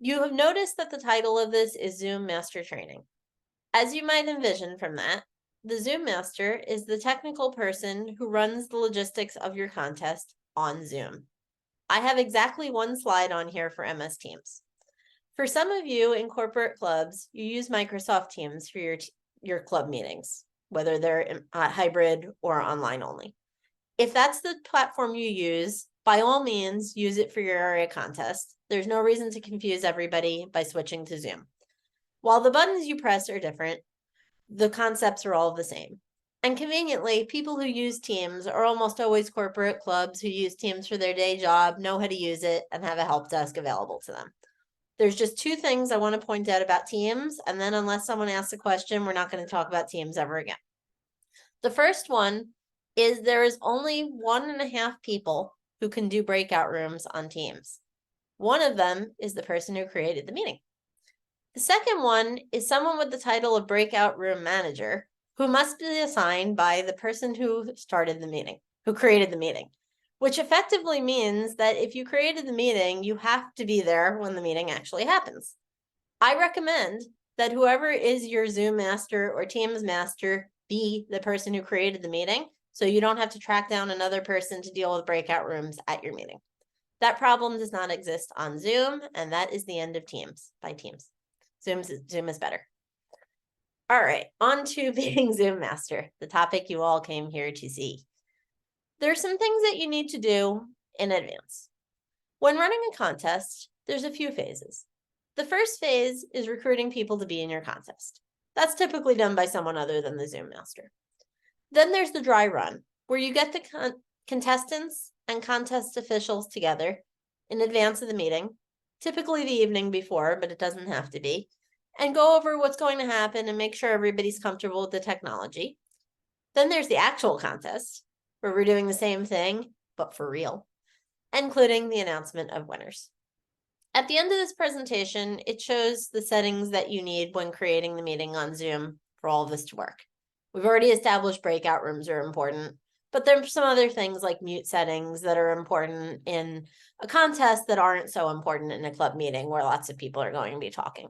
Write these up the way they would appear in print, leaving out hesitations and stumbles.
You have noticed that the title of this is Zoom Master Training. As you might envision from that, the Zoom Master is the technical person who runs the logistics of your contest on Zoom. I have exactly one slide on here for MS Teams. For some of you in corporate clubs, you use Microsoft Teams for your club meetings, whether they're hybrid or online only. If that's the platform you use, by all means, use it for your area contest. There's no reason to confuse everybody by switching to Zoom. While the buttons you press are different, the concepts are all the same. And conveniently, people who use Teams are almost always corporate clubs who use Teams for their day job, know how to use it, and have a help desk available to them. There's just two things I want to point out about Teams, and then unless someone asks a question, we're not going to talk about Teams ever again. The first one is there is only 1.5 people who can do breakout rooms on Teams. One of them is the person who created the meeting. The second one is someone with the title of breakout room manager, who must be assigned by the person who started the meeting, who created the meeting, which effectively means that if you created the meeting, you have to be there when the meeting actually happens. I recommend that whoever is your Zoom master or Teams master be the person who created the meeting, so you don't have to track down another person to deal with breakout rooms at your meeting. That problem does not exist on Zoom, and that is the end of Teams by Teams. Zoom is better. All right, on to being Zoom master, the topic you all came here to see. There are some things that you need to do in advance. When running a contest, there's a few phases. The first phase is recruiting people to be in your contest. That's typically done by someone other than the Zoom master. Then there's the dry run, where you get the contestants and contest officials together in advance of the meeting, typically the evening before, but it doesn't have to be, and go over what's going to happen and make sure everybody's comfortable with the technology. Then there's the actual contest, where we're doing the same thing, but for real, including the announcement of winners. At the end of this presentation, it shows the settings that you need when creating the meeting on Zoom for all of this to work. We've already established breakout rooms are important, but there's some other things like mute settings that are important in a contest that aren't so important in a club meeting where lots of people are going to be talking.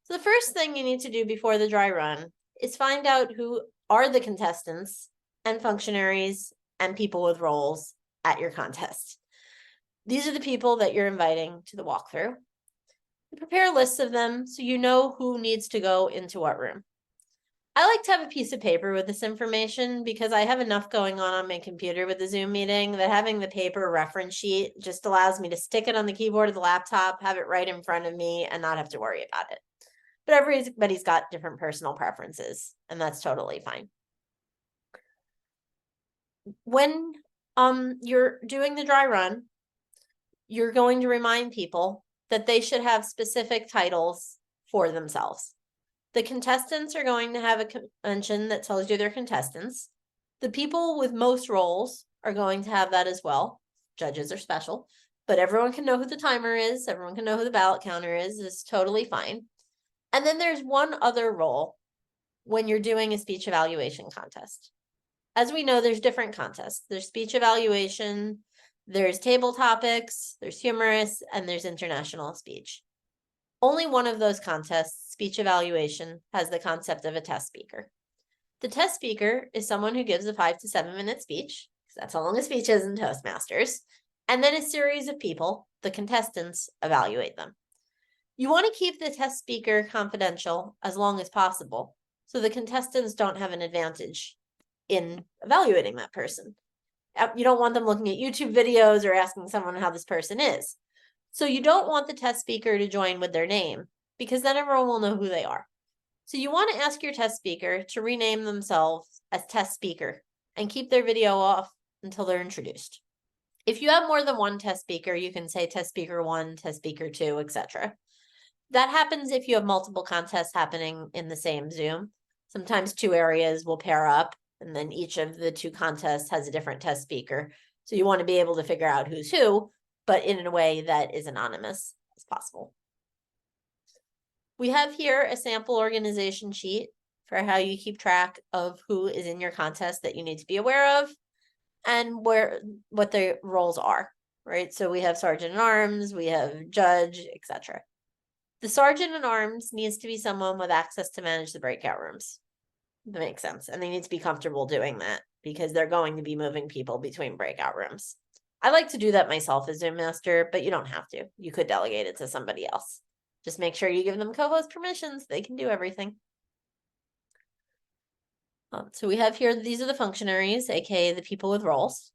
So the first thing you need to do before the dry run is find out who are the contestants and functionaries and people with roles at your contest. These are the people that you're inviting to the walkthrough. You prepare lists of them so you know who needs to go into what room. I like to have a piece of paper with this information because I have enough going on my computer with the Zoom meeting that having the paper reference sheet just allows me to stick it on the keyboard of the laptop, have it right in front of me, and not have to worry about it. But everybody's got different personal preferences, and that's totally fine. When you're doing the dry run, you're going to remind people that they should have specific titles for themselves. The contestants are going to have a convention that tells you they're contestants. The people with most roles are going to have that as well. Judges are special, but everyone can know who the timer is. Everyone can know who the ballot counter is. It's totally fine. And then there's one other role when you're doing a speech evaluation contest. As we know, there's different contests. There's speech evaluation, there's table topics, there's humorous, and there's international speech. Only one of those contests, speech evaluation, has the concept of a test speaker. The test speaker is someone who gives a 5 to 7 minute speech, because that's how long a speech is in Toastmasters, and then a series of people, the contestants, evaluate them. You want to keep the test speaker confidential as long as possible, so the contestants don't have an advantage in evaluating that person. You don't want them looking at YouTube videos or asking someone how this person is. So you don't want the test speaker to join with their name, because then everyone will know who they are. So you want to ask your test speaker to rename themselves as test speaker and keep their video off until they're introduced. If you have more than one test speaker, you can say test speaker 1, test speaker 2, etc. That happens if you have multiple contests happening in the same Zoom. Sometimes 2 areas will pair up, and then each of the 2 contests has a different test speaker. So you want to be able to figure out who's who, but in a way that is anonymous as possible. We have here a sample organization sheet for how you keep track of who is in your contest that you need to be aware of and what their roles are, right? So we have sergeant at arms, we have judge, etc. The sergeant at arms needs to be someone with access to manage the breakout rooms. That makes sense. And they need to be comfortable doing that because they're going to be moving people between breakout rooms. I like to do that myself as Zoom master, but you don't have to. You could delegate it to somebody else. Just make sure you give them co-host permissions. They can do everything. So we have here, these are the functionaries, aka the people with roles.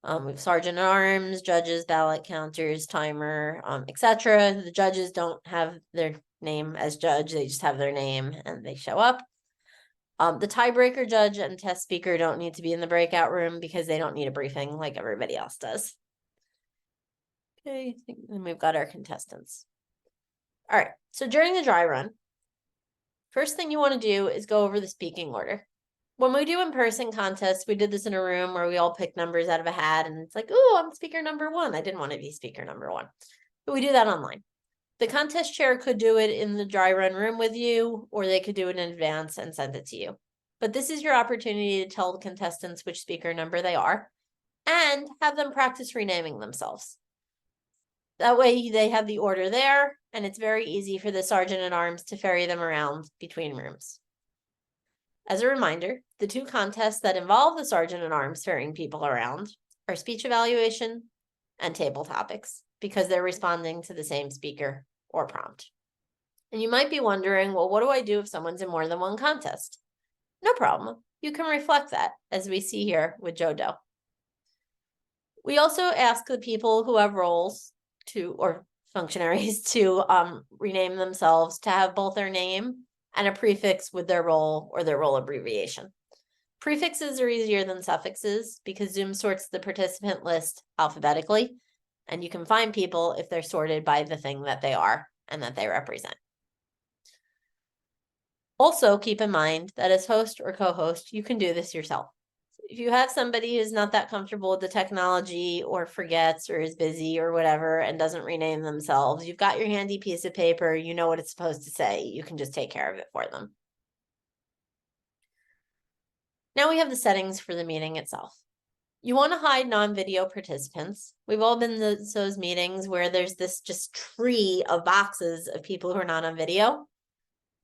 We have sergeant at arms, judges, ballot counters, timer, etc. The judges don't have their name as judge, they just have their name and they show up. The tiebreaker judge and test speaker don't need to be in the breakout room because they don't need a briefing like everybody else does. Okay, then we've got our contestants. All right, so during the dry run, first thing you want to do is go over the speaking order. When we do in-person contests, we did this in a room where we all pick numbers out of a hat and it's like, oh, I'm speaker number 1. I didn't want to be speaker number 1. But we do that online. The contest chair could do it in the dry run room with you, or they could do it in advance and send it to you. But this is your opportunity to tell the contestants which speaker number they are and have them practice renaming themselves. That way they have the order there, and it's very easy for the sergeant at arms to ferry them around between rooms. As a reminder, the 2 contests that involve the sergeant at arms ferrying people around are speech evaluation and table topics because they're responding to the same speaker or prompt. And you might be wondering, well, what do I do if someone's in more than one contest? No problem. You can reflect that, as we see here with Jodo. We also ask the people who have roles or functionaries to rename themselves to have both their name and a prefix with their role or their role abbreviation. Prefixes are easier than suffixes because Zoom sorts the participant list alphabetically, and you can find people if they're sorted by the thing that they are and that they represent. Also, keep in mind that as host or co-host, you can do this yourself. If you have somebody who's not that comfortable with the technology or forgets or is busy or whatever and doesn't rename themselves, you've got your handy piece of paper, you know what it's supposed to say, you can just take care of it for them. Now we have the settings for the meeting itself. You want to hide non-video participants. We've all been to those meetings where there's this just tree of boxes of people who are not on video.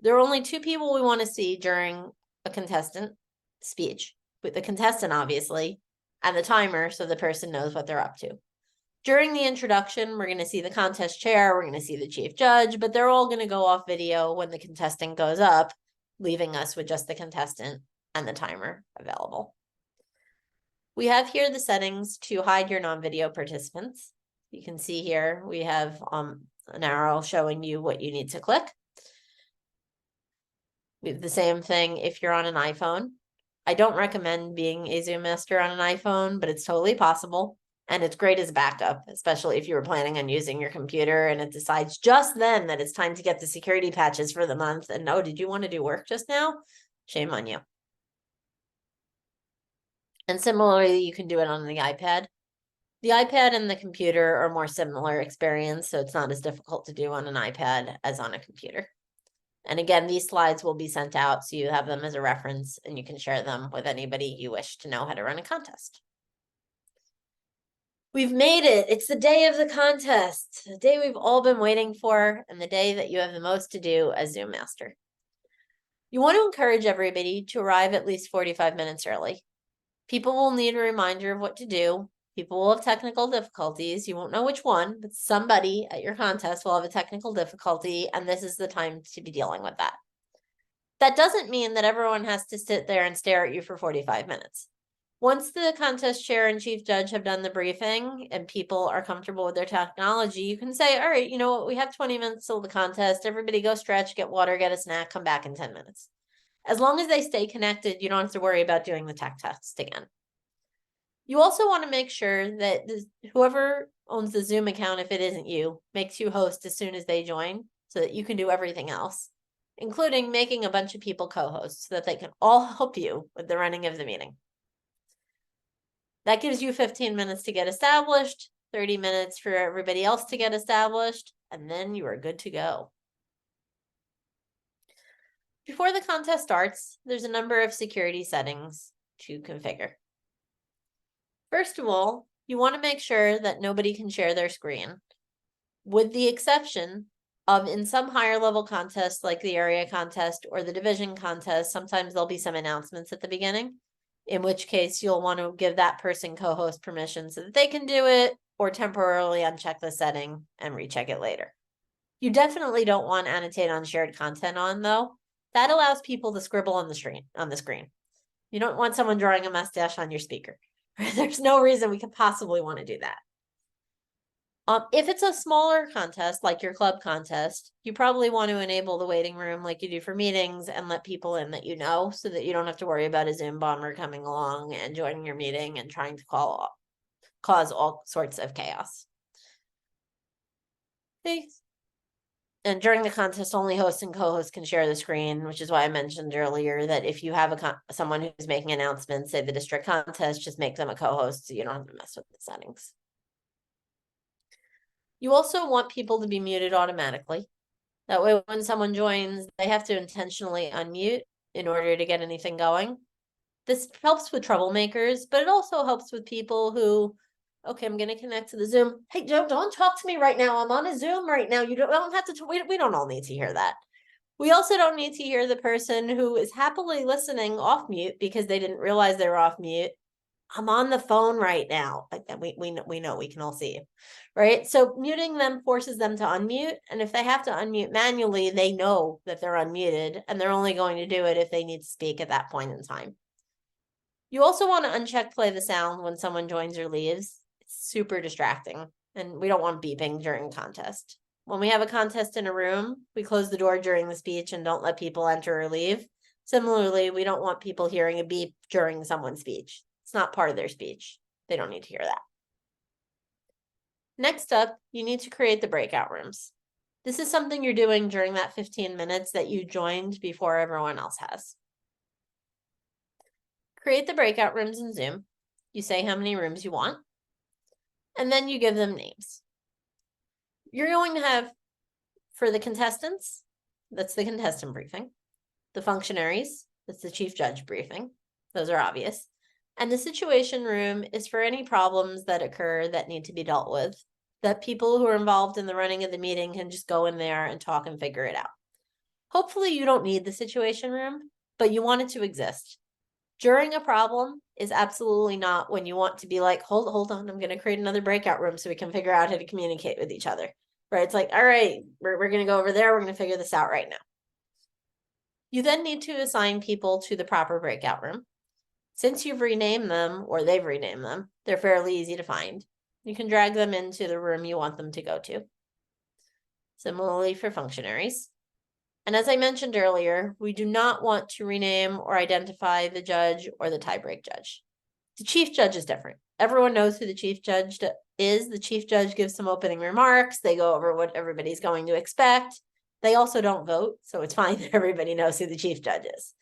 There are only 2 people we want to see during a contestant speech, with the contestant, obviously, and the timer so the person knows what they're up to. During the introduction, we're going to see the contest chair, we're going to see the chief judge, but they're all going to go off video when the contestant goes up, leaving us with just the contestant and the timer available. We have here the settings to hide your non-video participants. You can see here we have an arrow showing you what you need to click. We have the same thing if you're on an iPhone. I don't recommend being a Zoom master on an iPhone, but it's totally possible. And it's great as a backup, especially if you were planning on using your computer and it decides just then that it's time to get the security patches for the month. And oh, did you want to do work just now? Shame on you. And similarly, you can do it on the iPad. The iPad and the computer are more similar experience, so it's not as difficult to do on an iPad as on a computer. And again, these slides will be sent out so you have them as a reference and you can share them with anybody you wish to know how to run a contest. We've made it. It's the day of the contest, the day we've all been waiting for, and the day that you have the most to do as Zoom master. You want to encourage everybody to arrive at least 45 minutes early. People will need a reminder of what to do. People will have technical difficulties. You won't know which one, but somebody at your contest will have a technical difficulty, and this is the time to be dealing with that. That doesn't mean that everyone has to sit there and stare at you for 45 minutes. Once the contest chair and chief judge have done the briefing and people are comfortable with their technology, you can say, all right, you know what, we have 20 minutes till the contest. Everybody go stretch, get water, get a snack, come back in 10 minutes. As long as they stay connected, you don't have to worry about doing the tech test again. You also want to make sure that whoever owns the Zoom account, if it isn't you, makes you host as soon as they join so that you can do everything else, including making a bunch of people co-hosts so that they can all help you with the running of the meeting. That gives you 15 minutes to get established, 30 minutes for everybody else to get established, and then you are good to go. Before the contest starts, there's a number of security settings to configure. First of all, you want to make sure that nobody can share their screen, with the exception In some higher level contests, like the area contest or the division contest, sometimes there'll be some announcements at the beginning, in which case you'll want to give that person co-host permission so that they can do it, or temporarily uncheck the setting and recheck it later. You definitely don't want annotate on shared content on, though. That allows people to scribble on the screen. You don't want someone drawing a mustache on your speaker. There's no reason we could possibly want to do that. If it's a smaller contest, like your club contest, you probably want to enable the waiting room like you do for meetings and let people in that you know, so that you don't have to worry about a Zoom bomber coming along and joining your meeting and trying to cause all sorts of chaos. Okay. And during the contest, only host and co-host can share the screen, which is why I mentioned earlier that if you have someone who's making announcements, say the district contest, just make them a co-host so you don't have to mess with the settings. You also want people to be muted automatically. That way, when someone joins, they have to intentionally unmute in order to get anything going. This helps with troublemakers, but it also helps with people who, okay, I'm going to connect to the Zoom. Hey, Joe, don't talk to me right now. I'm on a Zoom right now. You don't have to, we don't all need to hear that. We also don't need to hear the person who is happily listening off mute because they didn't realize they were off mute. I'm on the phone right now. Like we know we can all see you, right? So muting them forces them to unmute. And if they have to unmute manually, they know that they're unmuted and they're only going to do it if they need to speak at that point in time. You also want to uncheck play the sound when someone joins or leaves. It's super distracting and we don't want beeping during a contest. When we have a contest in a room, we close the door during the speech and don't let people enter or leave. Similarly, we don't want people hearing a beep during someone's speech. It's not part of their speech. They don't need to hear that. Next up, you need to create the breakout rooms. This is something you're doing during that 15 minutes that you joined before everyone else has. Create the breakout rooms in Zoom. You say how many rooms you want, and then you give them names. You're going to have, for the contestants, that's the contestant briefing. The functionaries, that's the chief judge briefing. Those are obvious. And the situation room is for any problems that occur that need to be dealt with, that people who are involved in the running of the meeting can just go in there and talk and figure it out. Hopefully you don't need the situation room, but you want it to exist. During a problem is absolutely not when you want to be like, hold on, I'm going to create another breakout room so we can figure out how to communicate with each other, right? It's like, all right, we're going to go over there. We're going to figure this out right now. You then need to assign people to the proper breakout room. Since you've renamed them, or they've renamed them, they're fairly easy to find. You can drag them into the room you want them to go to. Similarly for functionaries. And as I mentioned earlier, we do not want to rename or identify the judge or the tiebreak judge. The chief judge is different. Everyone knows who the chief judge is. The chief judge gives some opening remarks. They go over what everybody's going to expect. They also don't vote, so it's fine that everybody knows who the chief judge is.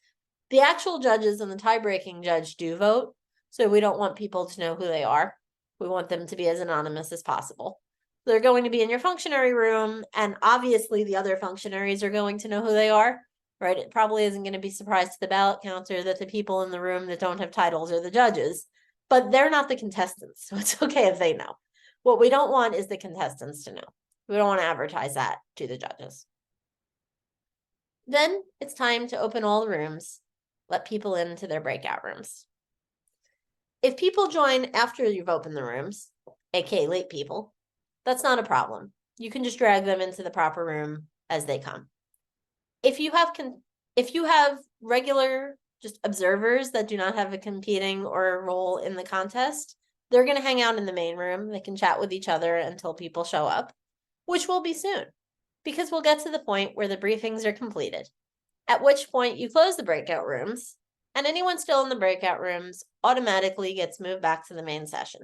The actual judges and the tie-breaking judge do vote, so we don't want people to know who they are. We want them to be as anonymous as possible. They're going to be in your functionary room, and obviously the other functionaries are going to know who they are, right? It probably isn't going to be a surprise to the ballot counter that the people in the room that don't have titles are the judges, but they're not the contestants, so it's okay if they know. What we don't want is the contestants to know. We don't want to advertise that to the judges. Then it's time to open all the rooms. Let people into their breakout rooms. If people join after you've opened the rooms, aka late people, that's not a problem. You can just drag them into the proper room as they come. If you have regular just observers that do not have a competing or a role in the contest, they're going to hang out in the main room. They can chat with each other until people show up, which will be soon, because we'll get to the point where the briefings are completed, at which point you close the breakout rooms, and anyone still in the breakout rooms automatically gets moved back to the main session.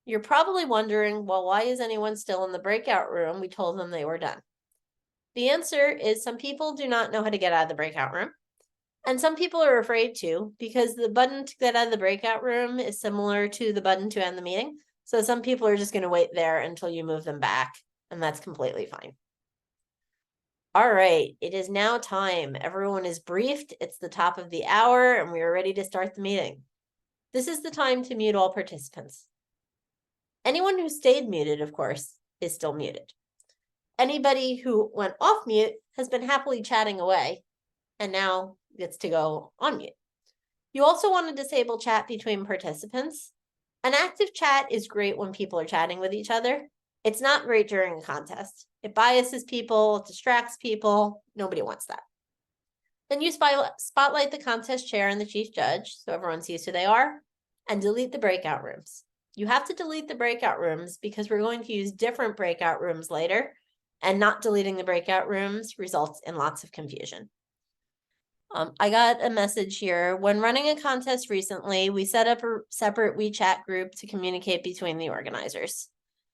You're probably wondering, well, why is anyone still in the breakout room? We told them they were done. The answer is some people do not know how to get out of the breakout room, and some people are afraid to, because the button to get out of the breakout room is similar to the button to end the meeting. So some people are just going to wait there until you move them back, and that's completely fine. All right, it is now time. Everyone is briefed. It's the top of the hour, and we are ready to start the meeting. This is the time to mute all participants. Anyone who stayed muted, of course, is still muted. Anybody who went off mute has been happily chatting away and now gets to go on mute. You also want to disable chat between participants. An active chat is great when people are chatting with each other. It's not great during a contest. It biases people, it distracts people. Nobody wants that. Then you spotlight the contest chair and the chief judge, so everyone sees who they are, and delete the breakout rooms. You have to delete the breakout rooms because we're going to use different breakout rooms later, and not deleting the breakout rooms results in lots of confusion. I got a message here. When running a contest recently, we set up a separate WeChat group to communicate between the organizers.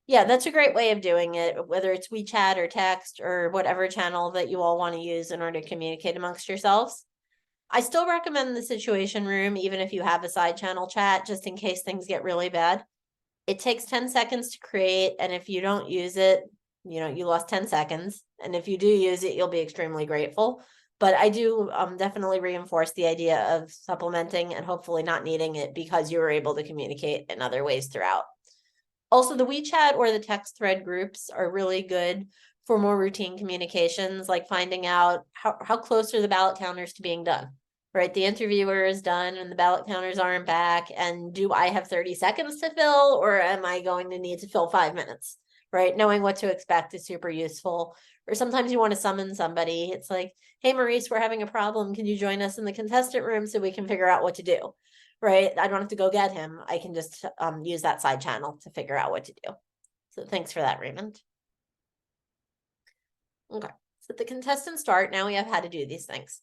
Yeah, that's a great way of doing it, whether it's WeChat or text or whatever channel that you all want to use in order to communicate amongst yourselves. I still recommend the situation room, even if you have a side channel chat, just in case things get really bad. It takes 10 seconds to create, and if you don't use it, you lost 10 seconds. And if you do use it, you'll be extremely grateful. But I do definitely reinforce the idea of supplementing and hopefully not needing it because you were able to communicate in other ways throughout. Also, the WeChat or the text thread groups are really good for more routine communications, like finding out how close are the ballot counters to being done, right? The interviewer is done and the ballot counters aren't back. And do I have 30 seconds to fill, or am I going to need to fill 5 minutes, right? Knowing what to expect is super useful. Or sometimes you want to summon somebody. It's like, hey, Maurice, we're having a problem. Can you join us in the contestant room so we can figure out what to do? Right? I don't have to go get him. I can just use that side channel to figure out what to do. So thanks for that, Raymond. Okay, so at the contestant start, now we have how to do these things.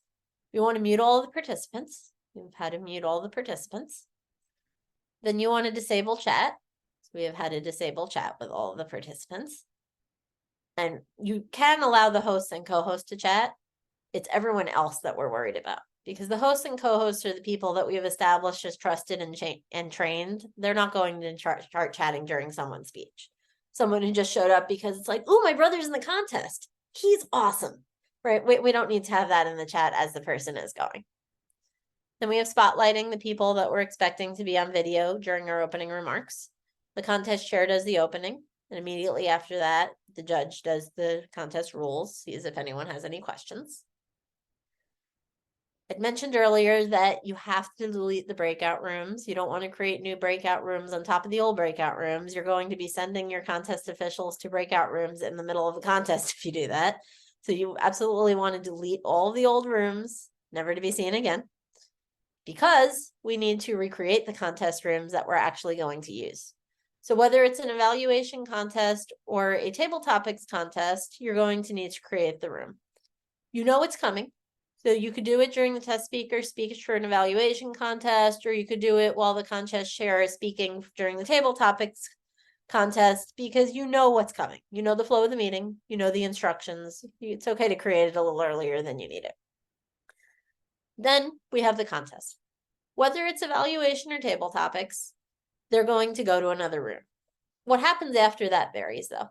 We want to mute all the participants. We have how to mute all the participants. Then you want to disable chat. So we have how to disable chat with all the participants. And you can allow the host and co-host to chat. It's everyone else that we're worried about, because the hosts and co-hosts are the people that we have established as trusted and trained. They're not going to start chatting during someone's speech. Someone who just showed up because it's like, oh, my brother's in the contest. He's awesome, right? We don't need to have that in the chat as the person is going. Then we have spotlighting the people that we're expecting to be on video during our opening remarks. The contest chair does the opening, and immediately after that, the judge does the contest rules, sees if anyone has any questions. I mentioned earlier that you have to delete the breakout rooms. You don't want to create new breakout rooms on top of the old breakout rooms. You're going to be sending your contest officials to breakout rooms in the middle of the contest if you do that. So you absolutely want to delete all the old rooms, never to be seen again, because we need to recreate the contest rooms that we're actually going to use. So whether it's an evaluation contest or a table topics contest, you're going to need to create the room. You know it's coming. So you could do it during the test speech for an evaluation contest, or you could do it while the contest chair is speaking during the table topics contest, because you know what's coming. You know the flow of the meeting, you know the instructions. It's okay to create it a little earlier than you need it. Then we have the contest. Whether it's evaluation or table topics, they're going to go to another room. What happens after that varies, though.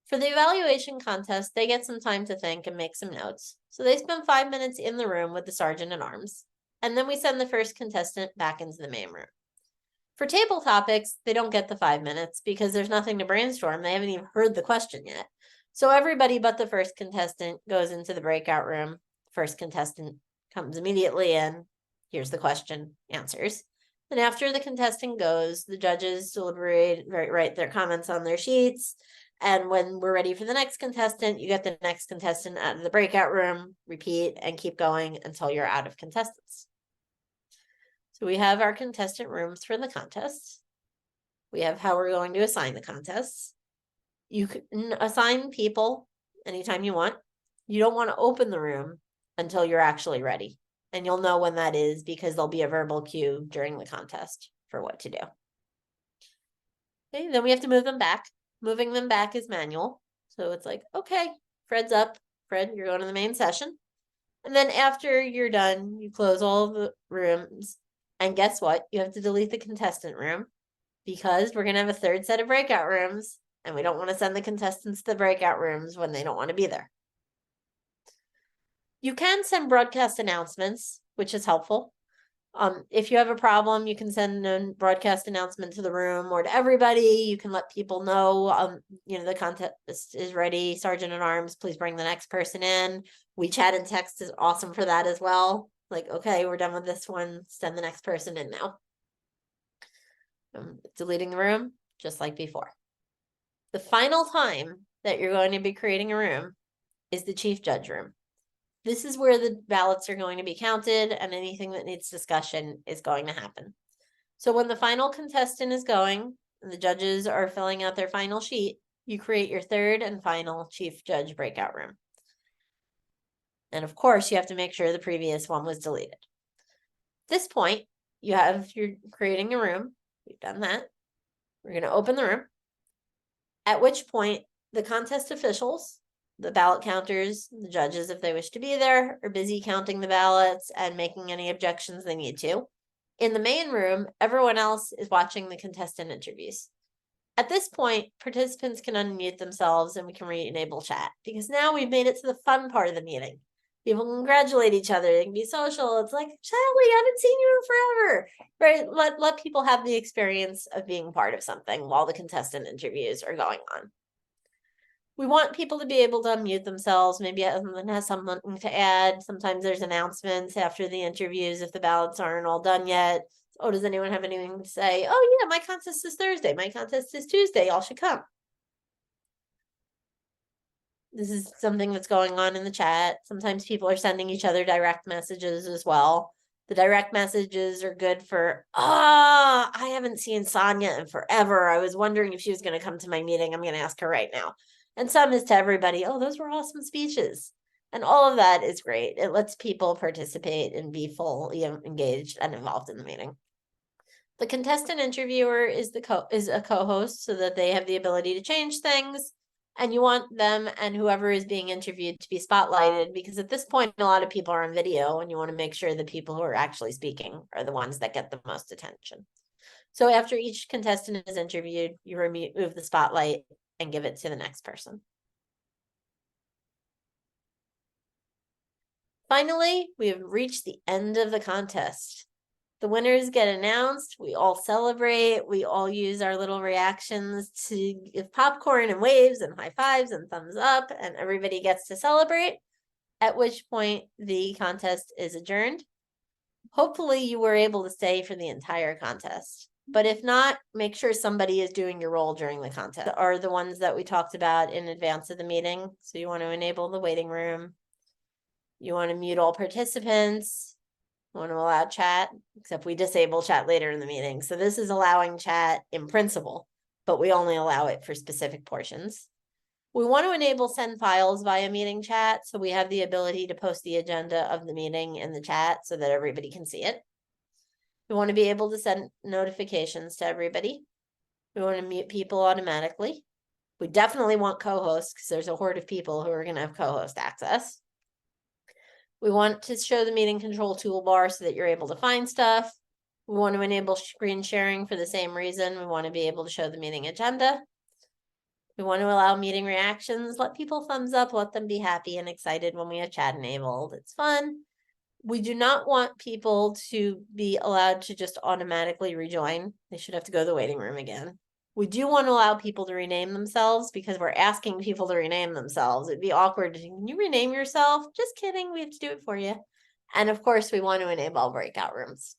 For the evaluation contest, they get some time to think and make some notes. So they spend 5 minutes in the room with the sergeant at arms, and then we send the first contestant back into the main room. For table topics, they don't get the 5 minutes because there's nothing to brainstorm. They haven't even heard the question yet. So everybody but the first contestant goes into the breakout room. First contestant comes immediately in. Here's the question, answers. And after the contestant goes, the judges deliberate, write their comments on their sheets. And when we're ready for the next contestant, you get the next contestant out of the breakout room, repeat, and keep going until you're out of contestants. So we have our contestant rooms for the contests. We have how we're going to assign the contests. You can assign people anytime you want. You don't want to open the room until you're actually ready. And you'll know when that is because there'll be a verbal cue during the contest for what to do. Okay, then we have to move them back. Moving them back is manual. So it's like, okay, Fred's up. Fred, you're going to the main session. And then after you're done, you close all the rooms. And guess what? You have to delete the contestant room because we're going to have a third set of breakout rooms. And we don't want to send the contestants to the breakout rooms when they don't want to be there. You can send broadcast announcements, which is helpful. If you have a problem, you can send a broadcast announcement to the room or to everybody. You can let people know, the contest is ready. Sergeant at Arms, please bring the next person in. WeChat and text is awesome for that as well. Like, okay, we're done with this one. Send the next person in now. Deleting the room, just like before. The final time that you're going to be creating a room is the chief judge room. This is where the ballots are going to be counted and anything that needs discussion is going to happen. So when the final contestant is going and the judges are filling out their final sheet, you create your third and final chief judge breakout room. And of course, you have to make sure the previous one was deleted. At this point, you're creating a room. We've done that. We're going to open the room. At which point, the contest officials, the ballot counters, the judges, if they wish to be there, are busy counting the ballots and making any objections they need to. In the main room, everyone else is watching the contestant interviews. At this point, participants can unmute themselves and we can re-enable chat because now we've made it to the fun part of the meeting. People congratulate each other. They can be social. It's like, Charlie, I haven't seen you in forever. Right? Let people have the experience of being part of something while the contestant interviews are going on. We want people to be able to unmute themselves. Maybe someone has something to add. Sometimes there's announcements after the interviews if the ballots aren't all done yet. Oh, does anyone have anything to say? Oh, yeah, my contest is Thursday. My contest is Tuesday. Y'all should come. This is something that's going on in the chat. Sometimes people are sending each other direct messages as well. The direct messages are good for, I haven't seen Sonia in forever. I was wondering if she was going to come to my meeting. I'm going to ask her right now. And some is to everybody, oh, those were awesome speeches. And all of that is great. It lets people participate and be fully engaged and involved in the meeting. The contestant interviewer is a co-host so that they have the ability to change things. And you want them and whoever is being interviewed to be spotlighted because at this point, a lot of people are on video and you want to make sure the people who are actually speaking are the ones that get the most attention. So after each contestant is interviewed, you remove the spotlight and give it to the next person. Finally, we have reached the end of the contest. The winners get announced. We all celebrate. We all use our little reactions to give popcorn and waves and high fives and thumbs up, and everybody gets to celebrate, at which point the contest is adjourned. Hopefully you were able to stay for the entire contest. But if not, make sure somebody is doing your role during the contest. Are the ones that we talked about in advance of the meeting. So you want to enable the waiting room. You want to mute all participants. You want to allow chat, except we disable chat later in the meeting. So this is allowing chat in principle, but we only allow it for specific portions. We want to enable send files via meeting chat. So we have the ability to post the agenda of the meeting in the chat so that everybody can see it. We want to be able to send notifications to everybody. We want to mute people automatically. We definitely want co-hosts because there's a horde of people who are going to have co-host access. We want to show the meeting control toolbar so that you're able to find stuff. We want to enable screen sharing for the same reason. We want to be able to show the meeting agenda. We want to allow meeting reactions, let people thumbs up, let them be happy and excited when we have chat enabled. It's fun. We do not want people to be allowed to just automatically rejoin. They should have to go to the waiting room again. We do want to allow people to rename themselves because we're asking people to rename themselves. It'd be awkward. Can you rename yourself? Just kidding. We have to do it for you. And of course, we want to enable breakout rooms.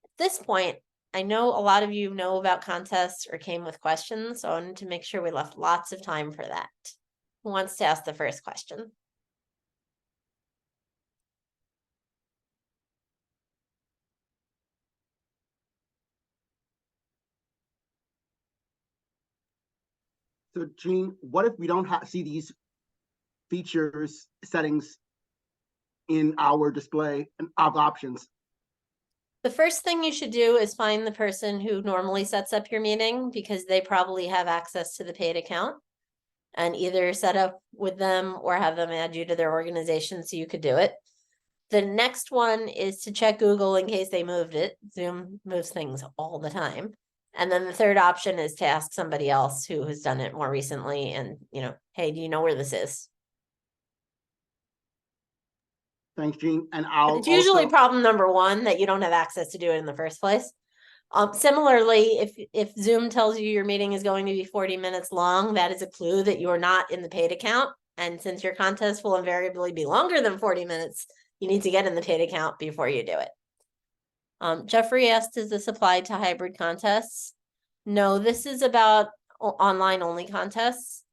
At this point, I know a lot of you know about contests or came with questions, so I wanted to make sure we left lots of time for that. Who wants to ask the first question? So, Jeanne, what if we don't see these features settings in our display of options? The first thing you should do is find the person who normally sets up your meeting because they probably have access to the paid account and either set up with them or have them add you to their organization so you could do it. The next one is to check Google in case they moved it. Zoom moves things all the time. And then the third option is to ask somebody else who has done it more recently and, hey, do you know where this is? Thanks, Jean. And I'll It's usually also, problem number one that you don't have access to do it in the first place. Similarly, if Zoom tells you your meeting is going to be 40 minutes long, that is a clue that you are not in the paid account. And since your contest will invariably be longer than 40 minutes, you need to get in the paid account before you do it. Jeffrey asked, is this applied to hybrid contests? No, this is about online only contests.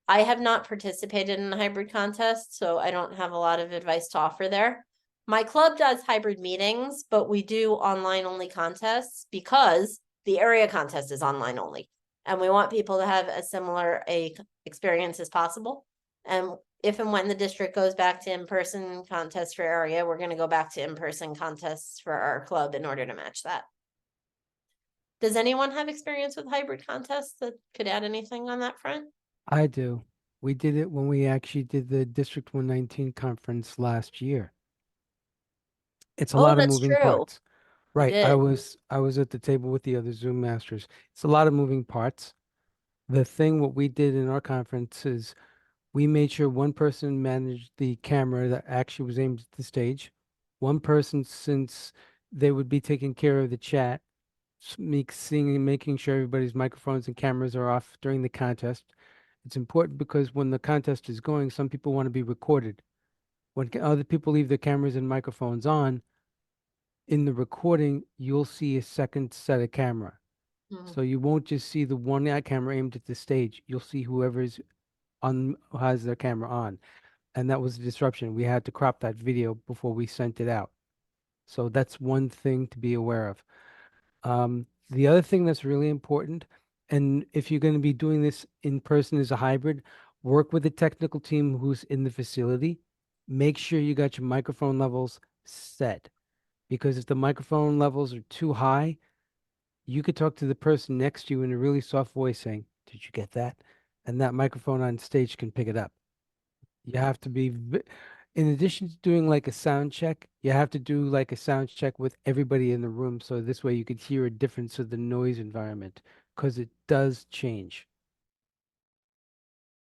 I have not participated in a hybrid contest, so I don't have a lot of advice to offer there. My club does hybrid meetings, but we do online only contests because the area contest is online only. And we want people to have as similar a experience as possible. And if and when the district goes back to in-person contests for area, we're going to go back to in-person contests for our club in order to match that. Does anyone have experience with hybrid contests that could add anything on that front? I do. We did it when we actually did the District 119 conference last year. It's a Oh, lot of that's moving true. parts. You Right. did. I was at the table with the other Zoom masters. It's a lot of moving parts. The thing what we did in our conference is we made sure one person managed the camera that actually was aimed at the stage. One person, since they would be taking care of the chat, seeing and making sure everybody's microphones and cameras are off during the contest. It's important because when the contest is going, some people want to be recorded. When other people leave their cameras and microphones on, in the recording, you'll see a second set of camera. Mhm. So you won't just see the one camera aimed at the stage. You'll see whoever's on has their camera on. And that was a disruption. We had to crop that video before we sent it out. So that's one thing to be aware of. The other thing that's really important, and if you're going to be doing this in person as a hybrid, work with the technical team who's in the facility. Make sure you got your microphone levels set. Because if the microphone levels are too high, you could talk to the person next to you in a really soft voice saying, "Did you get that?" And that microphone on stage can pick it up. You have to be, in addition to doing like a sound check, you have to do like a sound check with everybody in the room. So this way you could hear a difference of the noise environment because it does change.